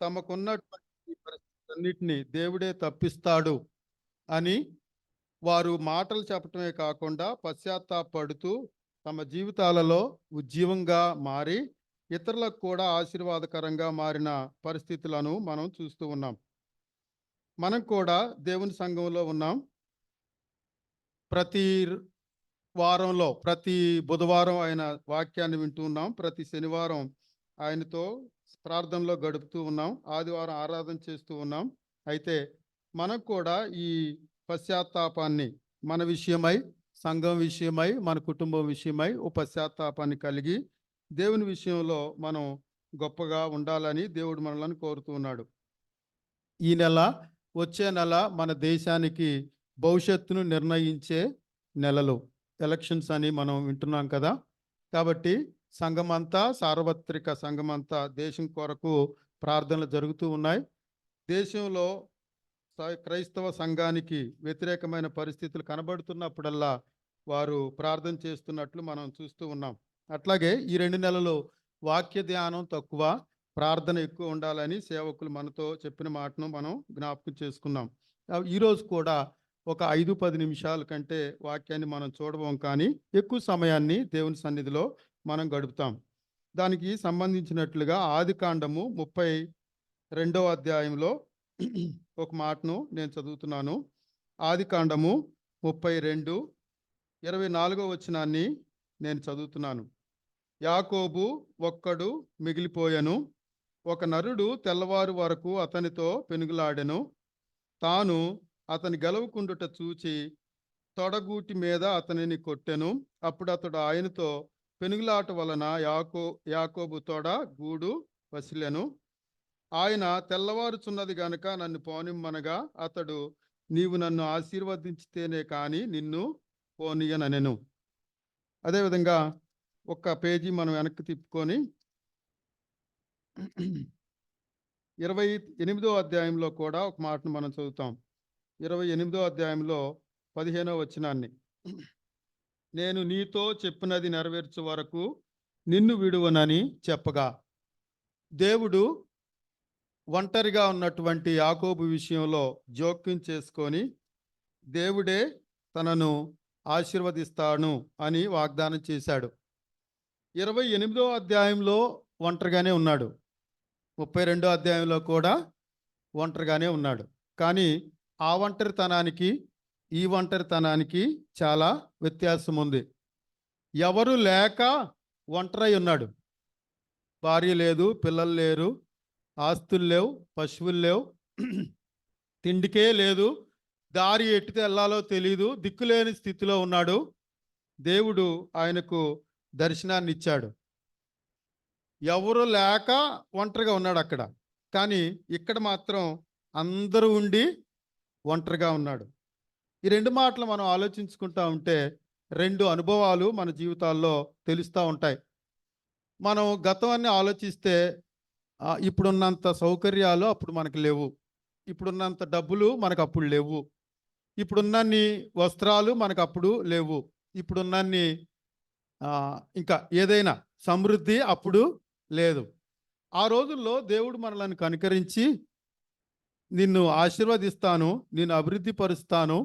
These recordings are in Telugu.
తమకున్నటువంటి పరిస్థితులన్నిటినీ దేవుడే తప్పిస్తాడు అని వారు మాటలు చెప్పటమే కాకుండా పశ్చాత్తాపడుతూ తమ జీవితాలలో ఉజ్జీవంగా మారి ఇతరులకు కూడా ఆశీర్వాదకరంగా మారిన పరిస్థితులను మనం చూస్తూ ఉన్నాం. మనం కూడా దేవుని సంఘంలో ఉన్నాం. ప్రతి వారంలో ప్రతి బుధవారం ఆయన వాక్యాన్ని వింటూ ఉన్నాం. ప్రతి శనివారం ఆయనతో ప్రార్థనలో గడుపుతూ ఉన్నాం. ఆదివారం ఆరాధన చేస్తూ ఉన్నాం. అయితే మనం కూడా ఈ పశ్చాత్తాపాన్ని మన విషయమై, సంఘం విషయమై, మన కుటుంబం విషయమై ఓ పశ్చాత్తాపాన్ని కలిగి దేవుని విషయంలో మనం గొప్పగా ఉండాలని దేవుడు మనల్ని కోరుతూ ఉన్నాడు. ఈ నెల, వచ్చే నెల మన దేశానికి భవిష్యత్తును నిర్ణయించే నెలలు, ఎలక్షన్స్ అని మనం వింటున్నాం కదా. కాబట్టి సంఘమంతా, సార్వత్రిక సంఘమంతా దేశం కొరకు ప్రార్థనలు జరుగుతూ ఉన్నాయి. దేశంలో క్రైస్తవ సంఘానికి వ్యతిరేకమైన పరిస్థితులు కనబడుతున్నప్పుడల్లా వారు ప్రార్థన చేస్తున్నట్లు మనం చూస్తూ ఉన్నాం. అట్లాగే ఈ 2 నెలలు వాక్య ధ్యానం తక్కువ, ప్రార్థన ఎక్కువ ఉండాలని సేవకులు మనతో చెప్పిన మాటను మనం జ్ఞాపకం చేసుకున్నాం. ఈరోజు కూడా ఒక 5-10 నిమిషాల కంటే వాక్యాన్ని మనం చూడబోం, కానీ ఎక్కువ సమయాన్ని దేవుని సన్నిధిలో మనం గడుపుతాం. దానికి సంబంధించినట్లుగా ఆదికాండము 32వ అధ్యాయంలో ఒక మాటను నేను చదువుతున్నాను. ఆదికాండము 32:24వ వచనాన్ని నేను చదువుతున్నాను. యాకోబు ఒక్కడు మిగిలిపోయెను, ఒక నరుడు తెల్లవారు వరకు అతనితో పెనుగులాడెను. తాను అతని గెలవకుండుట చూచి తొడగూటి మీద అతనిని కొట్టెను. అప్పుడు అతడు ఆయనతో, పెనుగులాట వలన యాకోబు తొడ గూడు వసిలెను. ఆయన తెల్లవారుచున్నది గనుక నన్ను పోనిమ్మనగా అతడు, నీవు నన్ను ఆశీర్వదించితేనే కానీ నిన్ను పోనీయనెను. అదేవిధంగా ఒక్క పేజీ మనం వెనక్కి తిప్పుకొని 28వ అధ్యాయంలో కూడా ఒక మాటను మనం చదువుతాం. 28వ అధ్యాయంలో 15వ వచనాన్ని, నేను నీతో చెప్పినది నెరవేర్చు వరకు నిన్ను విడువనని చెప్పగా, దేవుడు ఒంటరిగా ఉన్నటువంటి యాకోబు విషయంలో జోక్యం చేసుకొని దేవుడే తనను ఆశీర్వదిస్తాను అని వాగ్దానం చేశాడు. 28వ అధ్యాయంలో ఒంటరిగానే ఉన్నాడు, 32వ అధ్యాయంలో కూడా ఒంటరిగానే ఉన్నాడు. కానీ ఆ ఒంటరితనానికి ఈ ఒంటరితనానికి చాలా వ్యత్యాసం ఉంది. ఎవరు లేక ఒంటరై ఉన్నాడు. భార్య లేదు, పిల్లలు లేరు, ఆస్తులు లేవు, పశువులు లేవు, తిండికే లేదు, దారి ఎట్టితే వెళ్ళాలో తెలీదు, దిక్కులేని స్థితిలో ఉన్నాడు. దేవుడు ఆయనకు దర్శనాన్ని ఇచ్చాడు. ఎవరు లేక ఒంటరిగా ఉన్నాడు అక్కడ. కానీ ఇక్కడ మాత్రం అందరూ ఉండి ఒంటరిగా ఉన్నాడు. ఈ 2 మాటలు మనం ఆలోచించుకుంటా ఉంటే 2 అనుభవాలు మన జీవితాల్లో తెలుస్తూ ఉంటాయి. మనం గతాన్ని ఆలోచిస్తే ఇప్పుడున్నంత సౌకర్యాలు అప్పుడు మనకు లేవు, ఇప్పుడున్నంత డబ్బులు మనకు అప్పుడు లేవు, ఇప్పుడున్నన్ని వస్త్రాలు మనకు అప్పుడు లేవు, ఇప్పుడున్నన్ని ఇంకా ఏదైనా సమృద్ధి అప్పుడు లేదు. ఆ రోజుల్లో దేవుడు మనల్ని కనికరించి నిన్ను ఆశీర్వదిస్తాను, నిన్ను అభివృద్ధి పరుస్తాను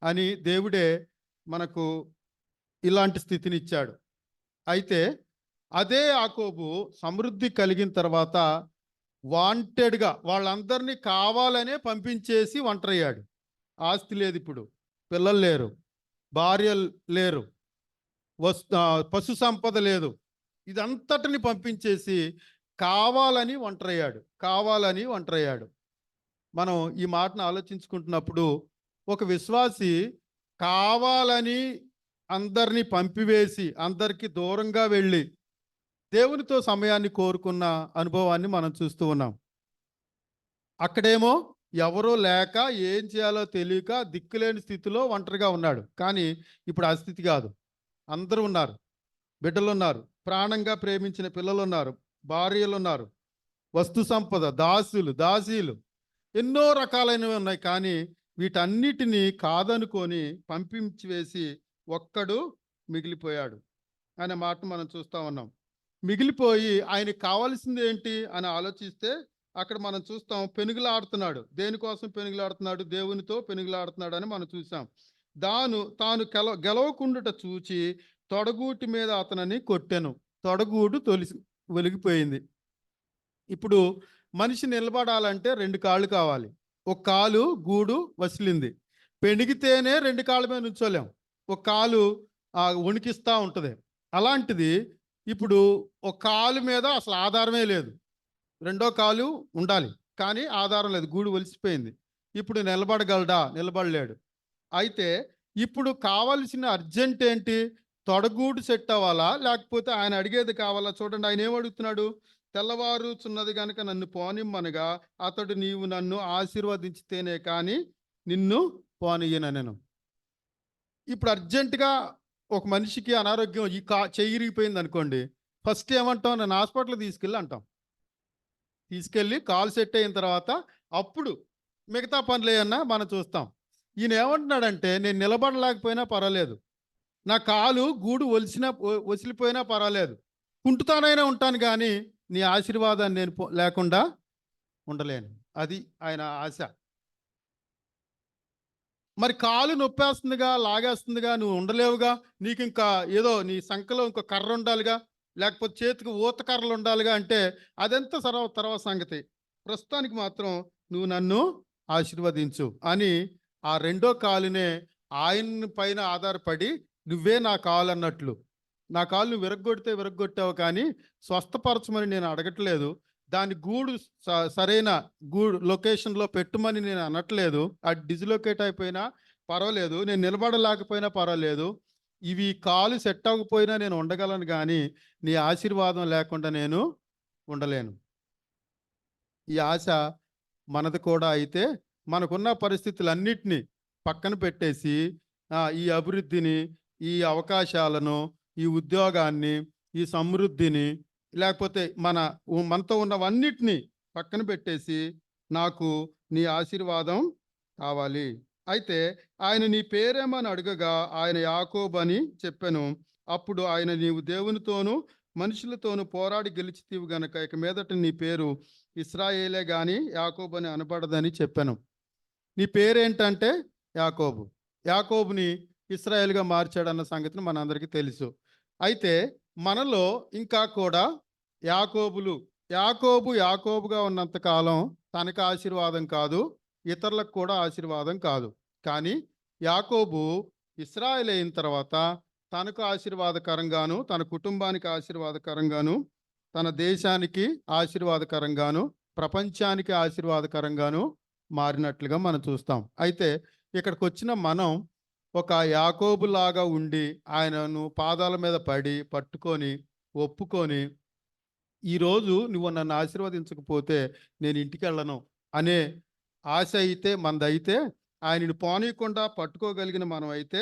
అని దేవుడే మనకు ఇలాంటి స్థితిని ఇచ్చాడు. అయితే అదే యాకోబు సమృద్ధి కలిగిన తర్వాత వాంటెడ్గా వాళ్ళందరినీ కావాలనే పంపించేసి ఒంటరయ్యాడు. ఆస్తి లేదు, ఇప్పుడు పిల్లలు లేరు, భార్య లేరు, పశు సంపద లేదు, ఇదంతటిని పంపించేసి కావాలని ఒంటరయ్యాడు. మనం ఈ మాటను ఆలోచించుకుంటున్నప్పుడు ఒక విశ్వాసి కావాలని అందరినీ పంపివేసి అందరికీ దూరంగా వెళ్ళి దేవునితో సమయాన్ని కోరుకున్న అనుభవాన్ని మనం చూస్తూ ఉన్నాం. అక్కడేమో ఎవరో లేక ఏం చేయాలో తెలియక దిక్కులేని స్థితిలో ఒంటరిగా ఉన్నాడు. కానీ ఇప్పుడు ఆ స్థితి కాదు. అందరూ ఉన్నారు, బిడ్డలు ఉన్నారు, ప్రాణంగా ప్రేమించిన పిల్లలు ఉన్నారు, భార్యలు ఉన్నారు, వస్తు సంపద, దాసీలు ఎన్నో రకాలైనవి ఉన్నాయి. కానీ వీటన్నిటినీ కాదనుకొని పంపించి వేసి ఒక్కడు మిగిలిపోయాడు అనే మాట మనం చూస్తూ ఉన్నాం. మిగిలిపోయి ఆయనకు కావాల్సింది ఏంటి అని ఆలోచిస్తే అక్కడ మనం చూస్తాం పెనుగులాడుతున్నాడు. దేనికోసం పెనుగులాడుతున్నాడు? దేవునితో పెనుగులాడుతున్నాడు అని మనం చూసాం. తాను గెలవకుండుట చూచి తొడగూటి మీద అతనిని కొట్టెను. తొడగూడు ఒలిగిపోయింది. ఇప్పుడు మనిషి నిలబడాలంటే 2 కాళ్ళు కావాలి. ఒక కాలు గూడు వసిలింది. పెణిగితేనే 2 కాళ్ళ మీద నుంచోలేం. ఒక కాలు వణికిస్తా ఉంటది. అలాంటిది ఇప్పుడు ఒక కాలు మీద అసలు ఆధారమే లేదు. రెండో కాలు ఉండాలి. కానీ ఆధారం లేదు. గూడు ఒలిసిపోయింది. ఇప్పుడు నిలబడగలడా? నిలబడలేడు. అయితే ఇప్పుడు కావాల్సిన అర్జెంట్ ఏంటి? తొడగూడు సెట్ అవ్వాలా? లేకపోతే ఆయన అడిగేది కావాలా? చూడండి ఆయన ఏమడుగుతున్నాడు? తెల్లవారుచున్నది గనుక నన్ను పోనిమ్మనగా అతడు నీవు నన్ను ఆశీర్వదించితేనే కానీ నిన్ను పోనీయనెను. ఇప్పుడు అర్జెంటుగా ఒక మనిషికి అనారోగ్యం చెయ్యి ఇరిగిపోయింది అనుకోండి. ఫస్ట్ ఏమంటాం? నన్ను హాస్పిటల్‌కి తీసుకెళ్ళి అంటాం. తీసుకెళ్ళి కాలు సెట్ అయిన తర్వాత అప్పుడు మిగతా పనులేయన్నా మనం చూస్తాం. ఈయన ఏమంటున్నాడంటే నేను నిలబడలేకపోయినా పర్వాలేదు. నా కాలు గూడు ఒసిలిపోయినా పర్వాలేదు. కుంటుతానైనా ఉంటాను గానీ నీ ఆశీర్వాదాన్ని నేను లేకుండా ఉండలేను. అది ఆయన ఆశ. మరి కాలు నొప్పేస్తుందిగా, లాగేస్తుందిగా, నువ్వు ఉండలేవుగా, నీకింకా ఏదో నీ సంకలో ఇంకో కర్ర ఉండాలిగా, లేకపోతే చేతికి ఊత కర్రలు ఉండాలిగా అంటే అదంతా తర్వాత సంగతి. ప్రస్తుతానికి మాత్రం నువ్వు నన్ను ఆశీర్వదించు అని ఆ రెండో కాలునే ఆయన పైన ఆధారపడి నువ్వే నా కాలు అన్నట్లు. నా కాలు నువ్వు విరగ్గొడితే విరగ్గొట్టావు కానీ స్వస్థపరచమని నేను అడగట్లేదు. దాని గూడు సరైన గూడు లొకేషన్‌లో పెట్టుమని నేను అనట్లేదు. అది డిస్‌లొకేట్ అయిపోయినా పర్వాలేదు. నేను నిలబడలేకపోయినా పర్వాలేదు. ఇవి కాలు సెట్ అవ్వకపోయినా నేను ఉండగలను గానీ, నీ ఆశీర్వాదం లేకుండా నేను ఉండలేను. ఈ ఆశ మనది కూడా అయితే, మనకున్న పరిస్థితులన్నిటిని పక్కన పెట్టేసి ఈ అభివృద్ధిని, ఈ అవకాశాలను, ఈ ఉద్యోగాన్ని, ఈ సమృద్ధిని లేకపోతే మనతో ఉన్నవన్నిటిని పక్కన పెట్టేసి నాకు నీ ఆశీర్వాదం కావాలి. అయితే ఆయన నీ పేరేమని అడగగా ఆయన యాకోబు అని చెప్పెను. అప్పుడు ఆయన నీవు దేవునితోనూ మనుషులతోనూ పోరాడి గెలిచితివి గనక ఇక మీదట నీ పేరు ఇశ్రాయేలే గాని యాకోబు అని అనబడదని చెప్పెను. నీ పేరేంటంటే యాకోబు. యాకోబుని ఇశ్రాయేలుగా మార్చాడన్న సంగతిని మనందరికీ తెలుసు. అయితే మనలో ఇంకా కూడా యాకోబుగా ఉన్నంత కాలం తనకు ఆశీర్వాదం కాదు, ఇతరులకు కూడా ఆశీర్వాదం కాదు. కానీ యాకోబు ఇశ్రాయేలు అయిన తర్వాత తనకు ఆశీర్వాదకరంగాను, తన కుటుంబానికి ఆశీర్వాదకరంగాను, తన దేశానికి ఆశీర్వాదకరంగాను, ప్రపంచానికి ఆశీర్వాదకరంగాను మారినట్లుగా మనం చూస్తాం. అయితే ఇక్కడికి వచ్చిన మనం ఒక యాకోబులాగా ఉండి ఆయనను పాదాల మీద పడి పట్టుకొని ఒప్పుకొని ఈరోజు నువ్వు నన్ను ఆశీర్వదించకపోతే నేను ఇంటికి వెళ్ళను అనే ఆశ అయితే మనదైతే ఆయనను పోనీయకుండా పట్టుకోగలిగిన మనం అయితే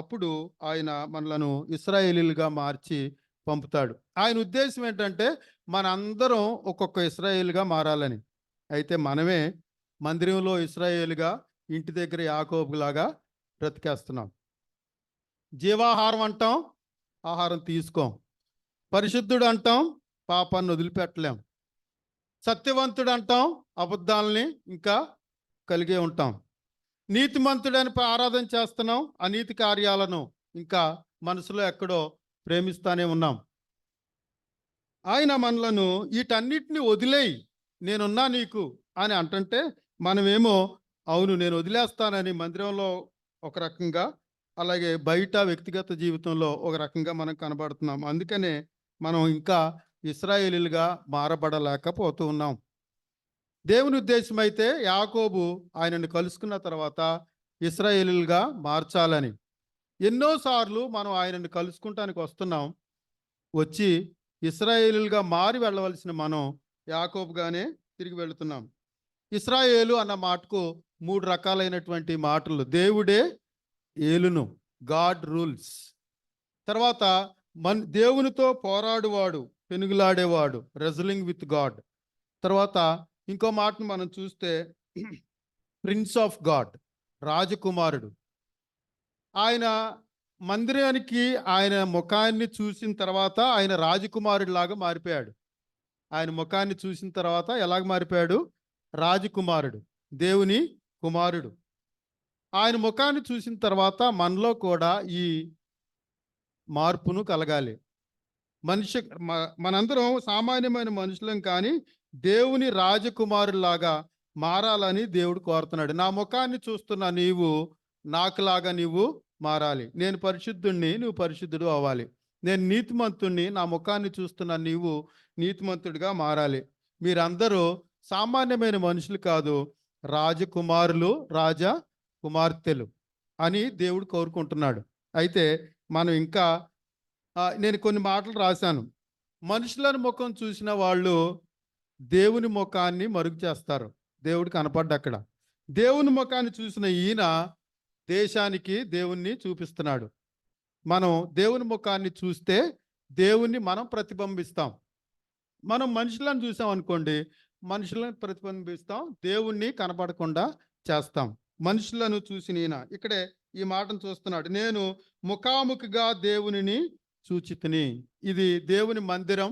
అప్పుడు ఆయన మనలను ఇశ్రాయేలీలుగా మార్చి పంపుతాడు. ఆయన ఉద్దేశం ఏంటంటే మనందరం ఒక్కొక్క ఇశ్రాయేలుగా మారాలని. అయితే మనమే మందిరంలో ఇశ్రాయేలుగా ఇంటి దగ్గర యాకోబులాగా బ్రతికేస్తున్నాం. జీవాహారం అంటాం, ఆహారం తీసుకోం. పరిశుద్ధుడు అంటాం, పాపాన్ని వదిలిపెట్టలేం. సత్యవంతుడు అంటాం, అబద్ధాలని ఇంకా కలిగే ఉంటాం. నీతిమంతుడని ఆరాధన చేస్తున్నాం, అనీతి కార్యాలను ఇంకా మనసులో ఎక్కడో ప్రేమిస్తానే ఉన్నాం. ఆయన మనలను వీటన్నిటిని వదిలేయి నేనున్నా నీకు అని అంటుంటే మనమేమో అవును నేను వదిలేస్తానని మందిరంలో ఒక రకంగా, అలాగే బయట వ్యక్తిగత జీవితంలో ఒక రకంగా మనం కనబడుతున్నాం. అందుకనే మనం ఇంకా ఇశ్రాయేలీలుగా మారబడలేకపోతూ ఉన్నాం. దేవుని ఉద్దేశం అయితే యాకోబు ఆయనను కలుసుకున్న తర్వాత ఇశ్రాయేలీలుగా మార్చాలని. ఎన్నోసార్లు మనం ఆయనను కలుసుకుంటానికి వస్తున్నాం. వచ్చి ఇశ్రాయేలీలుగా మారి వెళ్ళవలసిన మనం యాకోబుగానే తిరిగి వెళుతున్నాం. ఇశ్రాయేలు అన్న మాటకు 3 రకాలైనటువంటి మాటలు. దేవుడే ఏలును, గాడ్ రూల్స్. తర్వాత దేవునితో పోరాడువాడు, పెనుగులాడేవాడు, రెజ్లింగ్ విత్ గాడ్. తర్వాత ఇంకో మాటను మనం చూస్తే ప్రిన్స్ ఆఫ్ గాడ్, రాజకుమారుడు. ఆయన మందిరానికి ఆయన ముఖాన్ని చూసిన తర్వాత ఆయన రాజకుమారుడిలాగా మారిపోయాడు. ఆయన ముఖాన్ని చూసిన తర్వాత ఎలాగ మారిపోయాడు? రాజకుమారుడు, దేవుని కుమారుడు. ఆయన ముఖాన్ని చూసిన తర్వాత మనలో కూడా ఈ మార్పును కలగాలి. మనిషి మనందరం సామాన్యమైన మనుషులం, కానీ దేవుని రాజకుమారులాగా మారాలని దేవుడు కోరుతున్నాడు. నా ముఖాన్ని చూస్తున్న నీవు నాకులాగా నీవు మారాలి. నేను పరిశుద్ధుణ్ణి, నువ్వు పరిశుద్ధుడు అవ్వాలి. నేను నీతిమంతుణ్ణి, నా ముఖాన్ని చూస్తున్న నీవు నీతిమంతుడిగా మారాలి. మీరందరూ సామాన్యమైన మనుషులు కాదు, రాజకుమారులు, రాజ కుమార్తెలు అని దేవుడు కోరుకుంటున్నాడు. అయితే మనం ఇంకా నేను కొన్ని మాటలు రాశాను. మనుషులను ముఖం చూసిన వాళ్ళు దేవుని ముఖాన్ని మరుగు చేస్తారు. దేవుడు కనపడ్డ అక్కడ. దేవుని ముఖాన్ని చూసిన ఈయన దేశానికి దేవుణ్ణి చూపిస్తున్నాడు. మనం దేవుని ముఖాన్ని చూస్తే దేవుణ్ణి మనం ప్రతిబింబిస్తాం. మనం మనుషులను చూసాం అనుకోండి, మనుషులను ప్రతిబింబిస్తాం, దేవుణ్ణి కనపడకుండా చేస్తాం. మనుషులను చూసిన ఈయన ఇక్కడే ఈ మాటను చూస్తున్నాడు. నేను ముఖాముఖిగా దేవునిని సూచితిని. ఇది దేవుని మందిరం.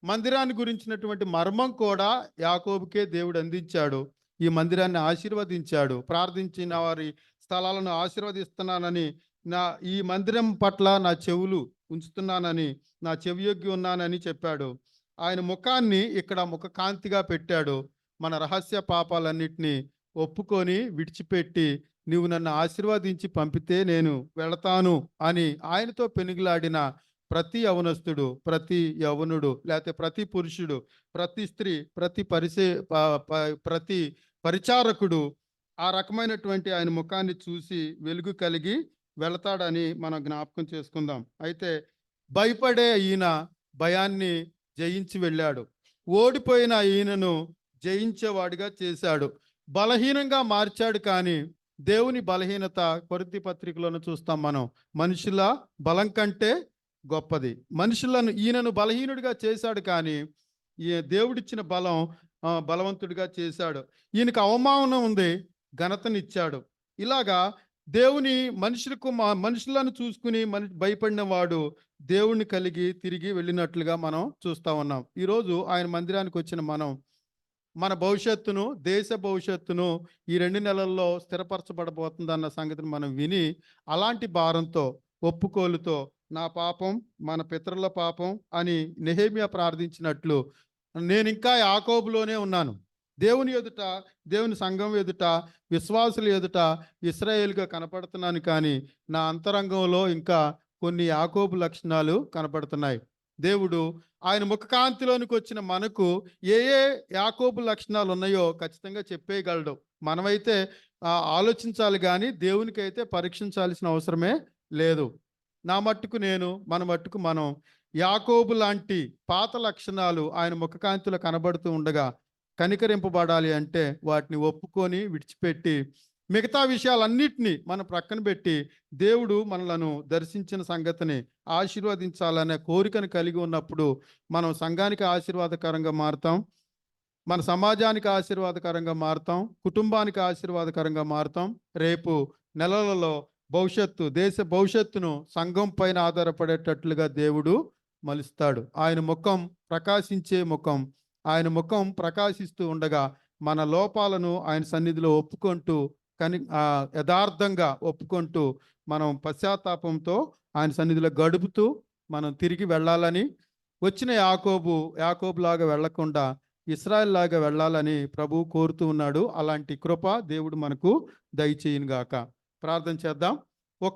మందిరాన్ని గురించినటువంటి మర్మం కూడా యాకోబుకే దేవుడు అందించాడు. ఈ మందిరాన్ని ఆశీర్వదించాడు. ప్రార్థించిన వారి స్థలాలను ఆశీర్వదిస్తున్నానని, ఈ మందిరం పట్ల నా చెవులు ఉంచుతున్నానని, నా చెవియొగ్గి ఉన్నానని చెప్పాడు. ఆయన ముఖాన్ని ఇక్కడ ముఖ కాంతిగా పెట్టాడు. మన రహస్య పాపాలన్నిటినీ ఒప్పుకొని విడిచిపెట్టి, నీవు నన్ను ఆశీర్వదించి పంపితే నేను వెళతాను అని ఆయనతో పెనుగులాడిన ప్రతి యవనస్తుడు, ప్రతి యవనుడు, లేకపోతే ప్రతి పురుషుడు, ప్రతి స్త్రీ, ప్రతి పరిచారకుడు ఆ రకమైనటువంటి ఆయన ముఖాన్ని చూసి వెలుగు కలిగి వెళతాడని మనం జ్ఞాపకం చేసుకుందాం. అయితే భయపడే ఈయన భయాన్ని జయించి వెళ్ళాడు. ఓడిపోయిన ఈయనను జయించేవాడిగా చేశాడు. బలహీనంగా మార్చాడు. కానీ దేవుని బలహీనత కొరింథీ పత్రికలోనే చూస్తాం మనం. మనుషుల బలం కంటే గొప్పది. మనుషులను ఈయనను బలహీనుడిగా చేశాడు, కానీ ఈ దేవుడిచ్చిన బలం బలవంతుడిగా చేశాడు. ఈయనకు అవమానం ఉంది, ఘనతనిచ్చాడు. ఇలాగా దేవుని మనుషులను చూసుకుని భయపడిన వాడు దేవుణ్ణి కలిగి తిరిగి వెళ్ళినట్లుగా మనం చూస్తా ఉన్నాం. ఈరోజు ఆయన మందిరానికి వచ్చిన మనం మన భవిష్యత్తును, దేశ భవిష్యత్తును ఈ 2 నెలల్లో స్థిరపరచబడబోతుందన్న సంగతిని మనం విని, అలాంటి భారంతో, ఒప్పుకోలుతో, నా పాపం మన పితరుల పాపం అని నెహెమ్యా ప్రార్థించినట్లు, నేను ఇంకా యాకోబులోనే ఉన్నాను. దేవుని ఎదుట, దేవుని సంఘం ఎదుట, విశ్వాసుల ఎదుట ఇశ్రాయేలుగా కనపడుతున్నాను, కానీ నా అంతరంగంలో ఇంకా కొన్ని యాకోబు లక్షణాలు కనపడుతున్నాయి. దేవుడు ఆయన ముఖకాంతిలోనికి వచ్చిన మనకు ఏ ఏ యాకోబు లక్షణాలు ఉన్నాయో ఖచ్చితంగా చెప్పేయగలడు. మనమైతే ఆలోచించాలి, కానీ దేవునికైతే పరీక్షించాల్సిన అవసరమే లేదు. నా మట్టుకు నేను, మన మట్టుకు మనం యాకోబు లాంటి పాత లక్షణాలు ఆయన ముఖకాంతిలో కనబడుతూ ఉండగా కనికరింపబడాలి అంటే వాటిని ఒప్పుకొని విడిచిపెట్టి, మిగతా విషయాలన్నిటినీ మనం ప్రక్కన పెట్టి, దేవుడు మనలను దర్శించిన సంగతిని ఆశీర్వదించాలనే కోరికను కలిగి ఉన్నప్పుడు మనం సంఘానికి ఆశీర్వాదకరంగా మారుతాం, మన సమాజానికి ఆశీర్వాదకరంగా మారుతాం, కుటుంబానికి ఆశీర్వాదకరంగా మారుతాం. రేపు నెలలలో దేశ భవిష్యత్తును సంఘం పైన ఆధారపడేటట్లుగా దేవుడు మలుస్తాడు. ఆయన ముఖం ప్రకాశించే ముఖం. ఆయన ముఖం ప్రకాశిస్తూ ఉండగా మన లోపాలను ఆయన సన్నిధిలో ఒప్పుకుంటూ, యథార్థంగా ఒప్పుకుంటూ, మనం పశ్చాత్తాపంతో ఆయన సన్నిధిలో గడుపుతూ మనం తిరిగి వెళ్ళాలని, వచ్చిన యాకోబు లాగా వెళ్లకుండా ఇశ్రాయేల్ లాగా వెళ్ళాలని ప్రభువు కోరుతూ ఉన్నాడు. అలాంటి కృప దేవుడు మనకు దయచేయును గాక. ప్రార్థన చేద్దాం.